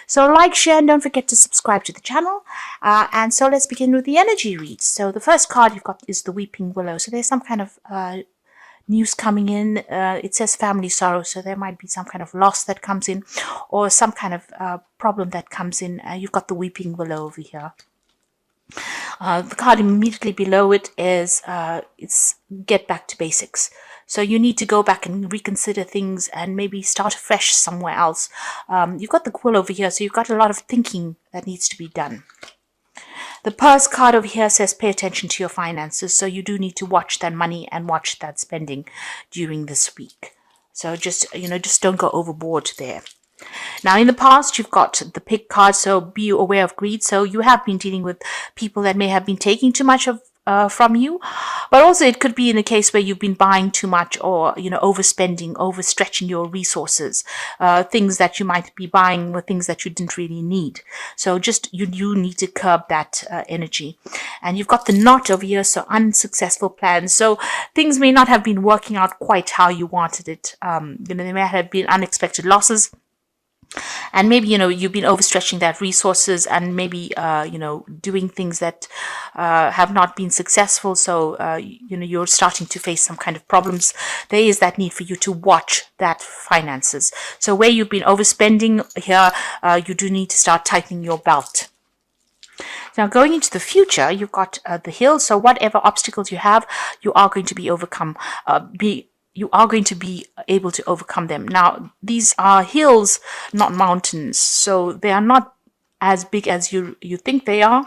So like, share, and don't forget to subscribe to the channel. And so let's begin with the energy reads. So the first card you've got is the Weeping Willow. So there's some kind of news coming in. It says family sorrow, so there might be some kind of loss that comes in, or some kind of problem that comes in. You've got the Weeping Willow over here. The card immediately below it is it's get back to basics. So you need to go back and reconsider things and maybe start afresh somewhere else. You've got the Quill over here, so you've got a lot of thinking that needs to be done. The Purse card over here says pay attention to your finances, so you do need to watch that money and watch that spending during this week. So just don't go overboard there. Now, in the past, you've got the Pig card, so be aware of greed. So you have been dealing with people that may have been taking too much of from you, but also it could be in a case where you've been buying too much, or overspending, overstretching your resources. Things that you might be buying were things that you didn't really need. So just you need to curb that energy. And you've got the Knot over here, so unsuccessful plans. So things may not have been working out quite how you wanted it. There may have been unexpected losses. And maybe, you've been overstretching that resources and maybe, doing things that have not been successful. So, you're starting to face some kind of problems. There is that need for you to watch that finances. So where you've been overspending here, you do need to start tightening your belt. Now, going into the future, you've got the Hill. So whatever obstacles you have, you are going to be you are going to be able to overcome them. Now, these are hills, not mountains, so they are not as big as you think they are.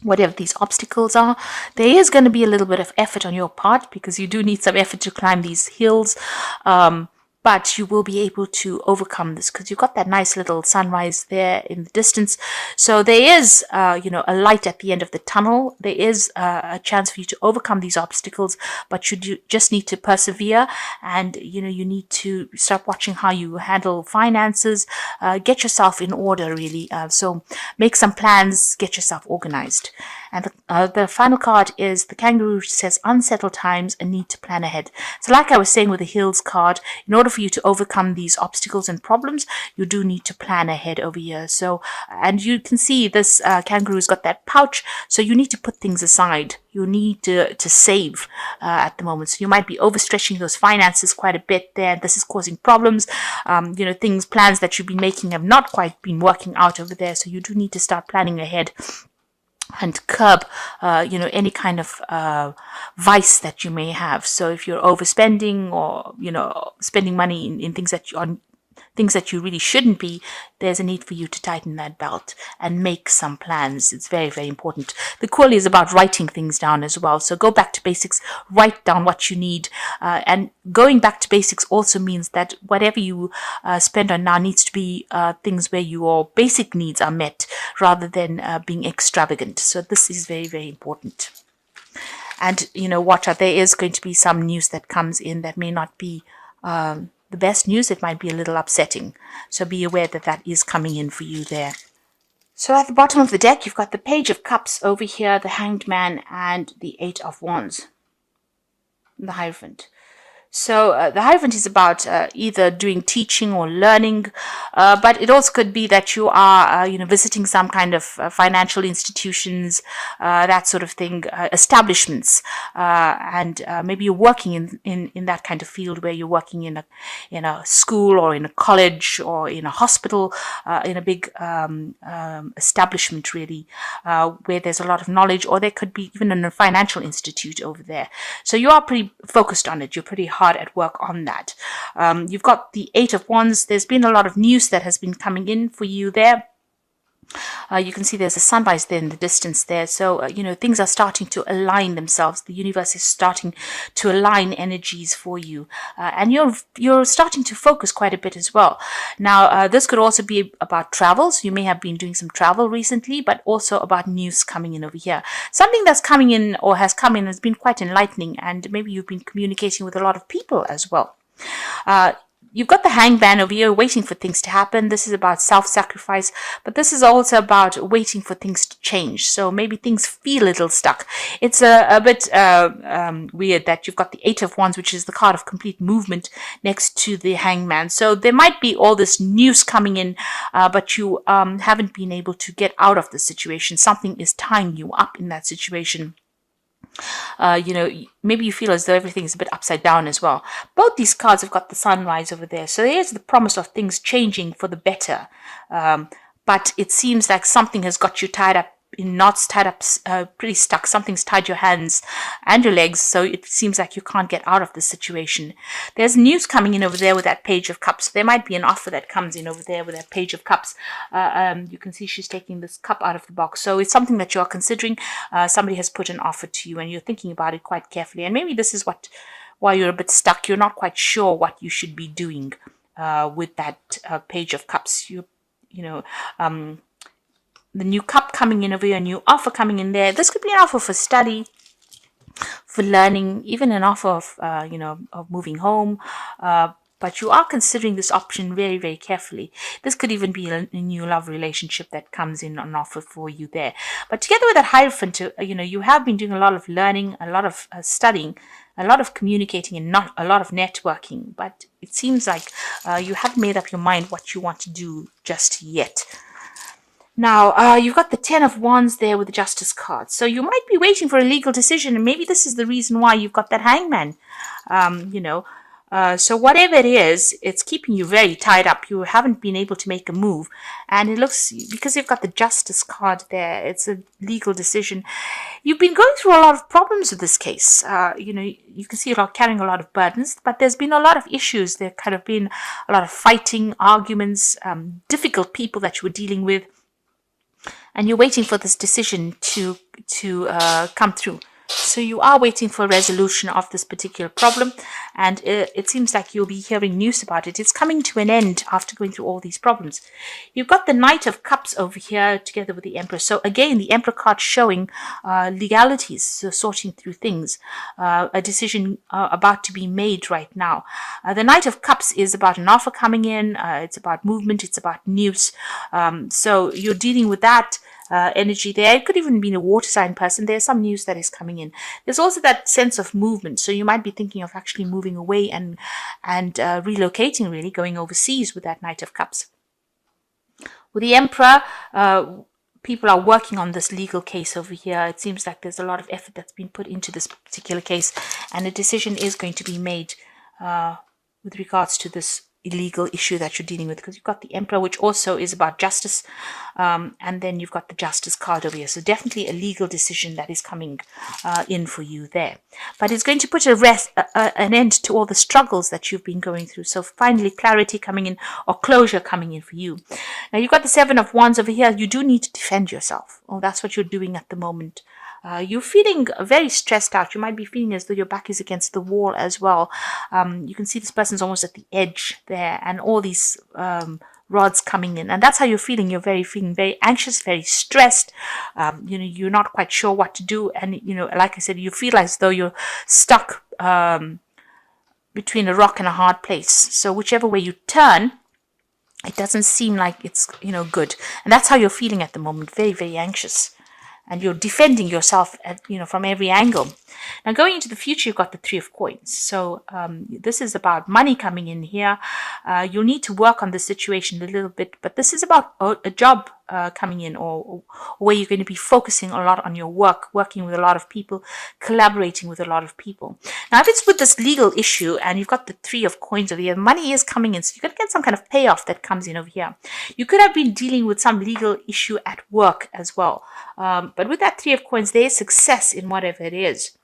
Whatever these obstacles are, there is going to be a little bit of effort on your part, because you do need some effort to climb these hills. But you will be able to overcome this, because you've got that nice little sunrise there in the distance. So there is, a light at the end of the tunnel. There is a chance for you to overcome these obstacles, but you just need to persevere, and, you need to start watching how you handle finances, get yourself in order, really. So make some plans, get yourself organized. And the final card is the Kangaroo, which says unsettled times and need to plan ahead. So like I was saying with the Hills card, in order for you to overcome these obstacles and problems, you do need to plan ahead over here. So, and you can see this Kangaroo's got that pouch, so you need to put things aside. You need to save at the moment. So you might be overstretching those finances quite a bit there. This is causing problems. Plans that you've been making have not quite been working out over there. So you do need to start planning ahead and curb, any kind of vice that you may have. So if you're overspending, or spending money in things that you really shouldn't be, there's a need for you to tighten that belt and make some plans. It's very, very important. The Quill is about writing things down as well. So go back to basics, write down what you need. And going back to basics also means that whatever you spend on now needs to be things where your basic needs are met, rather than being extravagant. So this is very, very important. And, watch out. There is going to be some news that comes in that may not be the best news. It might be a little upsetting. So be aware that that is coming in for you there. So at the bottom of the deck, you've got the Page of Cups over here, the Hanged Man, and the Eight of Wands, the Hierophant. So the Hierophant is about either doing teaching or learning, but it also could be that you are, visiting some kind of financial institutions, that sort of thing, establishments, and maybe you're working in that kind of field, where you're working in a school, or in a college, or in a hospital, in a big establishment, really, where there's a lot of knowledge, or there could be even in a financial institute over there. So you are pretty focused on it. You're pretty hard at work on that. You've got the Eight of Wands. There's been a lot of news that has been coming in for you there. You can see there's a sunrise there in the distance there. So, things are starting to align themselves. The universe is starting to align energies for you. And you're starting to focus quite a bit as well. Now, this could also be about travels. You may have been doing some travel recently, but also about news coming in over here. Something that's coming in, or has come in, has been quite enlightening. And maybe you've been communicating with a lot of people as well. You've got the hangman over here waiting for things to happen. This is about self-sacrifice, but this is also about waiting for things to change. So maybe things feel a little stuck. It's a bit weird that you've got the Eight of Wands, which is the card of complete movement, next to the hangman. So there might be all this news coming in, but you haven't been able to get out of the situation. Something is tying you up in that situation. Maybe you feel as though everything is a bit upside down as well. Both these cards have got the sunrise over there. So there's the promise of things changing for the better. But it seems like something has got you tied up in knots, tied up, pretty stuck. Something's tied your hands and your legs. So it seems like you can't get out of this situation. There's news coming in over there with that Page of Cups. There might be an offer that comes in over there with that Page of Cups. You can see she's taking this cup out of the box. So it's something that you're considering. Somebody has put an offer to you and you're thinking about it quite carefully. And maybe this is why you're a bit stuck. You're not quite sure what you should be doing with that Page of Cups. The new cup coming in over here, a new offer coming in there. This could be an offer for study, for learning, even an offer of moving home. But you are considering this option very, very carefully. This could even be a new love relationship that comes in on offer for you there. But together with that Hierophant, you have been doing a lot of learning, a lot of studying, a lot of communicating, and not a lot of networking. But it seems like you haven't made up your mind what you want to do just yet. Now, you've got the Ten of Wands there with the Justice card. So you might be waiting for a legal decision, and maybe this is the reason why you've got that Hangman. So whatever it is, it's keeping you very tied up. You haven't been able to make a move. And it looks, because you've got the Justice card there, it's a legal decision. You've been going through a lot of problems with this case. You can see you're carrying a lot of burdens, but there's been a lot of issues. There kind of been a lot of fighting, arguments, difficult people that you were dealing with. And you're waiting for this decision to come through. So you are waiting for a resolution of this particular problem, and it seems like you'll be hearing news about it. It's coming to an end after going through all these problems. You've got the Knight of Cups over here together with the Emperor. So again, the Emperor card showing legalities, so sorting through things, a decision about to be made right now. The Knight of Cups is about an offer coming in. It's about movement. It's about news. So you're dealing with that energy there. It could even be a water sign person. There's some news that is coming in. There's also that sense of movement. So you might be thinking of actually moving away and relocating, really, going overseas with that Knight of Cups. With the Emperor, people are working on this legal case over here. It seems like there's a lot of effort that's been put into this particular case, and a decision is going to be made with regards to this illegal issue that you're dealing with, because you've got the Emperor, which also is about justice, and then you've got the Justice card over here. So definitely a legal decision that is coming in for you there, but it's going to put an end to all the struggles that you've been going through. So finally clarity coming in, or closure coming in for you. Now you've got the Seven of Wands over here. You do need to defend yourself. Oh, that's what you're doing at the moment. You're feeling very stressed out. You might be feeling as though your back is against the wall as well. You can see this person's almost at the edge there, and all these rods coming in, and that's how you're feeling. You're feeling very anxious, very stressed. You're not quite sure what to do, and like I said, you feel as though you're stuck between a rock and a hard place. So whichever way you turn, it doesn't seem like it's good, and that's how you're feeling at the moment. Very, very anxious. And you're defending yourself from every angle. Now going into the future, you've got the Three of Coins. So this is about money coming in here. You'll need to work on the situation a little bit, but this is about a job coming in, or where you're going to be focusing a lot on your work, working with a lot of people, collaborating with a lot of people. Now if it's with this legal issue and you've got the Three of Coins over here, money is coming in, so you're going to get some kind of payoff that comes in over here. You could have been dealing with some legal issue at work as well, but with that Three of Coins, there is success in whatever it is.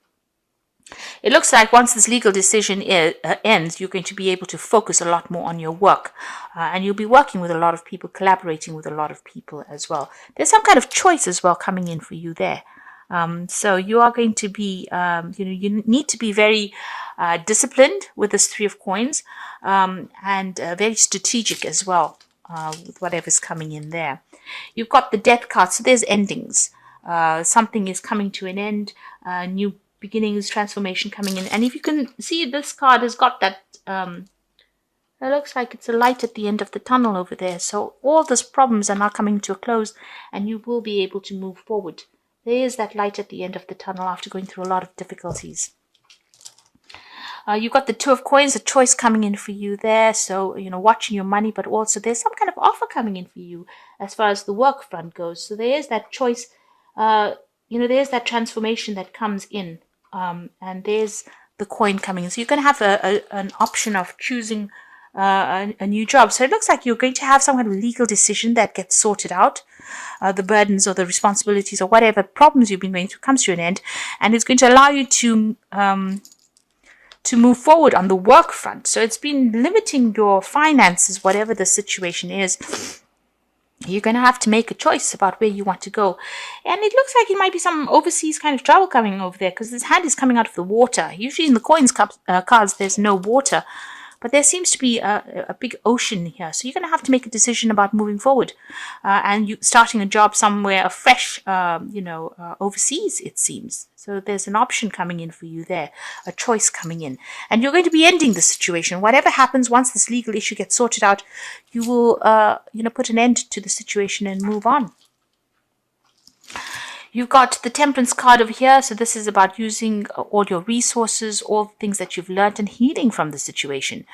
It looks like once this legal decision ends, you're going to be able to focus a lot more on your work, and you'll be working with a lot of people, collaborating with a lot of people as well. There's some kind of choice as well coming in for you there. So you are going to be, you need to be very disciplined with this Three of Coins, and very strategic as well with whatever's coming in there. You've got the Death card, so there's endings. Something is coming to an end, new beginnings, transformation coming in. And if you can see, this card has got that It looks like it's a light at the end of the tunnel over there. So all those problems are now coming to a close and you will be able to move forward. There is that light at the end of the tunnel after going through a lot of difficulties. You've got the Two of Coins, a choice coming in for you there. So, watching your money, but also there's some kind of offer coming in for you as far as the work front goes. So there is that choice, there's that transformation that comes in. And there's the coin coming in. So you're going to have an option of choosing a new job. So it looks like you're going to have some kind of legal decision that gets sorted out. The burdens or the responsibilities or whatever problems you've been going through comes to an end. And it's going to allow you to move forward on the work front. So it's been limiting your finances, whatever the situation is. You're going to have to make a choice about where you want to go. And it looks like it might be some overseas kind of travel coming over there because this hand is coming out of the water. Usually in the coins cards, there's no water. But there seems to be a big ocean here. So you're going to have to make a decision about moving forward. And you starting a job somewhere afresh, overseas, it seems. So there's an option coming in for you there, a choice coming in. And you're going to be ending the situation. Whatever happens, once this legal issue gets sorted out, you will, put an end to the situation and move on. You've got the Temperance card over here. So this is about using all your resources, all the things that you've learned and healing from the situation,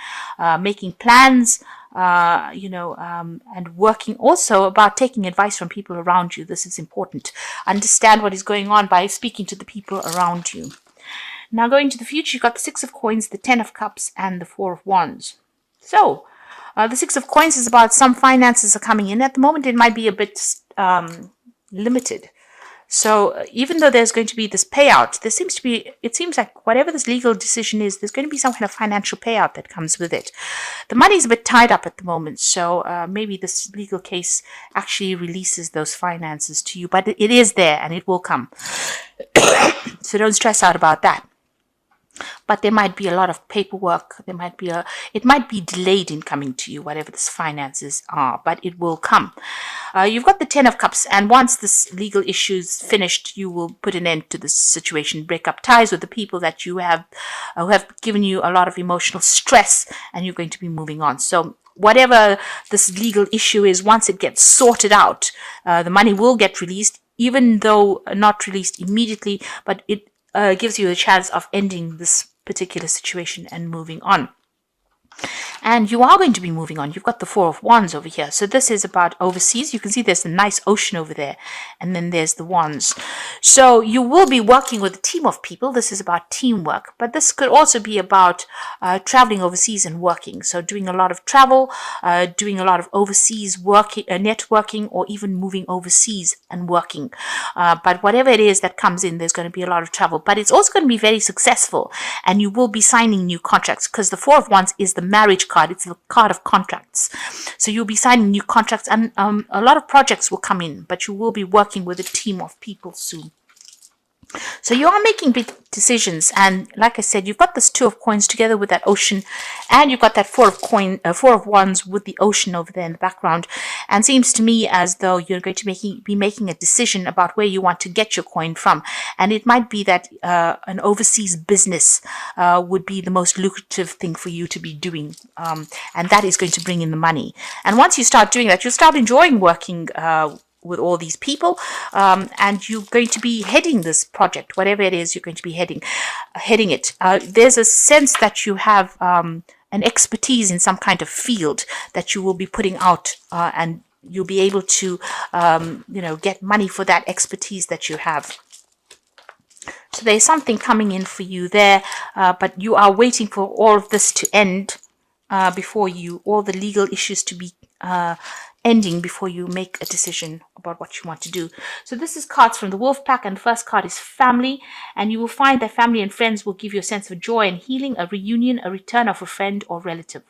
making plans, and working also about taking advice from people around you. This is important. Understand what is going on by speaking to the people around you. Now going to the future, you've got the Six of Coins, the Ten of Cups, and the Four of Wands. So the Six of Coins is about some finances are coming in. At the moment, it might be a bit limited. So even though there's going to be this payout, it seems like whatever this legal decision is, there's going to be some kind of financial payout that comes with it. The money's a bit tied up at the moment, so maybe this legal case actually releases those finances to you, but it is there and it will come. So don't stress out about that. But there might be a lot of paperwork. It might be delayed in coming to you, whatever this finances are, but it will come. You've got the Ten of Cups, and once this legal issue is finished, you will put an end to this situation, break up ties with the people that you have, who have given you a lot of emotional stress, and you're going to be moving on. So whatever this legal issue is, once it gets sorted out, the money will get released, even though not released immediately, but it gives you a chance of ending this particular situation and moving on. And you are going to be moving on. You've got the Four of Wands over here. So this is about overseas. You can see there's a nice ocean over there. And then there's the Wands. So you will be working with a team of people. This is about teamwork. But this could also be about traveling overseas and working. So doing a lot of travel, doing a lot of overseas working, networking, or even moving overseas and working. But whatever it is that comes in, there's going to be a lot of travel. But it's also going to be very successful. And you will be signing new contracts because the Four of Wands is the marriage card. It's the card of contracts. So you'll be signing new contracts and a lot of projects will come in, but you will be working with a team of people soon. So you are making big decisions, and like I said, you've got this Two of Coins together with that ocean, and you've got that Four of Wands with the ocean over there in the background. And seems to me as though you're going to be making a decision about where you want to get your coin from, and it might be that an overseas business would be the most lucrative thing for you to be doing, and that is going to bring in the money. And once you start doing that, you'll start enjoying working with all these people, and you're going to be heading this project, whatever it is you're going to be heading it. There's a sense that you have an expertise in some kind of field that you will be putting out, and you'll be able to, get money for that expertise that you have. So there's something coming in for you there, but you are waiting for all of this to end before all the legal issues to be ending before you make a decision about what you want to do. So this is cards from the Wolf Pack, and the first card is family, and you will find that family and friends will give you a sense of joy and healing, a reunion, a return of a friend or relative.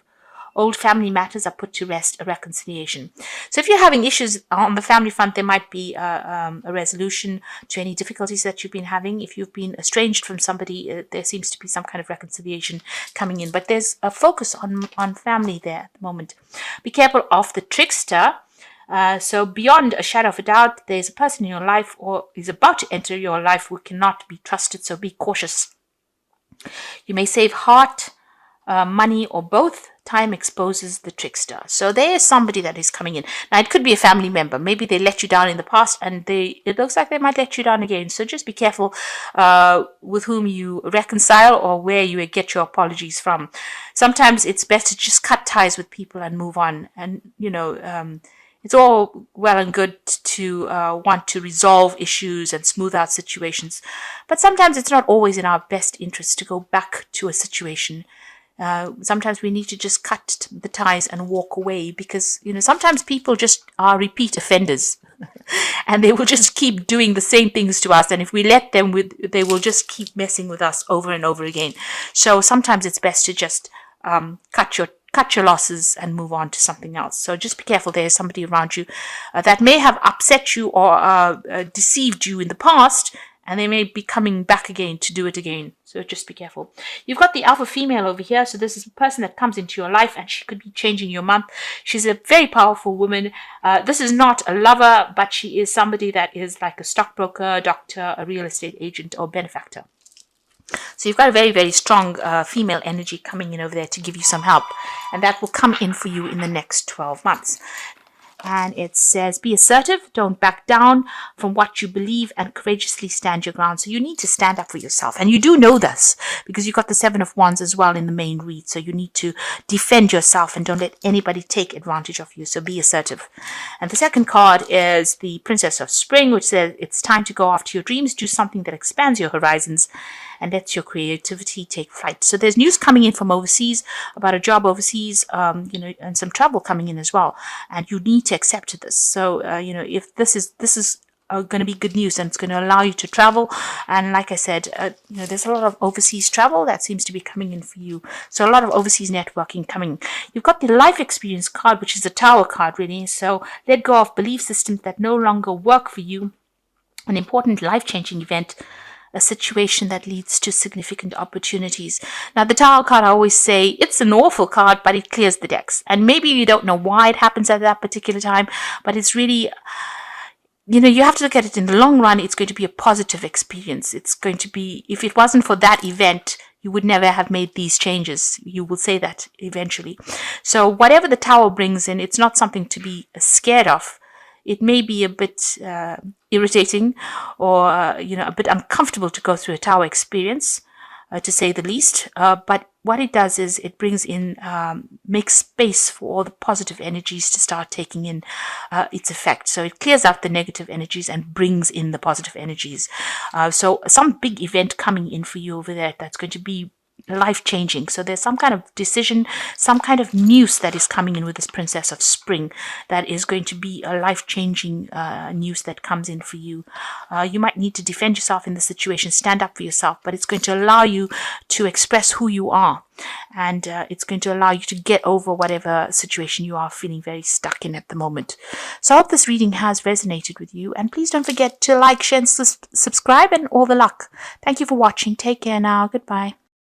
Old family matters are put to rest, a reconciliation. So if you're having issues on the family front, there might be a resolution to any difficulties that you've been having. If you've been estranged from somebody, there seems to be some kind of reconciliation coming in. But there's a focus on family there at the moment. Be careful of the trickster. So beyond a shadow of a doubt, there's a person in your life or is about to enter your life who cannot be trusted. So be cautious. You may save heart, money, or both. Time exposes the trickster. So there is somebody that is coming in. Now, it could be a family member. Maybe they let you down in the past, and it looks like they might let you down again. So just be careful with whom you reconcile or where you get your apologies from. Sometimes it's best to just cut ties with people and move on. And, it's all well and good to want to resolve issues and smooth out situations. But sometimes it's not always in our best interest to go back to a situation. Sometimes we need to just cut the ties and walk away, because sometimes people just are repeat offenders and they will just keep doing the same things to us, and if we let them, they will just keep messing with us over and over again. So sometimes it's best to just cut your losses and move on to something else. So just be careful. There's somebody around you that may have upset you or deceived you in the past, and they may be coming back again to do it again. So just be careful. You've got the alpha female over here. So this is a person that comes into your life, and she could be changing your month. She's a very powerful woman. This is not a lover, but she is somebody that is like a stockbroker, doctor, a real estate agent, or benefactor. So you've got a very, very strong female energy coming in over there to give you some help. And that will come in for you in the next 12 months. And it says, be assertive, don't back down from what you believe, and courageously stand your ground. So you need to stand up for yourself. And you do know this, because you've got the 7 of Wands as well in the main read. So you need to defend yourself and don't let anybody take advantage of you. So be assertive. And the second card is the Princess of Spring, which says it's time to go after your dreams, do something that expands your horizons and lets your creativity take flight. So there's news coming in from overseas about a job overseas, and some trouble coming in as well. And you need to accept this. So, if this is going to be good news, and it's going to allow you to travel. And like I said, there's a lot of overseas travel that seems to be coming in for you. So a lot of overseas networking coming. You've got the life experience card, which is the Tower card, really. So let go of belief systems that no longer work for you. An important life-changing event, a situation that leads to significant opportunities. Now, the Tower card, I always say, it's an awful card, but it clears the decks. And maybe you don't know why it happens at that particular time, but it's really, you have to look at it in the long run. It's going to be a positive experience. It's going to be, if it wasn't for that event, you would never have made these changes. You will say that eventually. So whatever the Tower brings in, it's not something to be scared of. It may be a bit irritating or, a bit uncomfortable to go through a Tower experience, to say the least. But what it does is it brings in, makes space for all the positive energies to start taking in its effect. So it clears out the negative energies and brings in the positive energies. So some big event coming in for you over there that's going to be life-changing. So there's some kind of decision, some kind of news that is coming in with this Princess of Spring that is going to be a life-changing news that comes in for you. You might need to defend yourself in the situation, stand up for yourself, but it's going to allow you to express who you are. And it's going to allow you to get over whatever situation you are feeling very stuck in at the moment. So I hope this reading has resonated with you. And please don't forget to like, share, and subscribe, and all the luck. Thank you for watching. Take care now. Goodbye.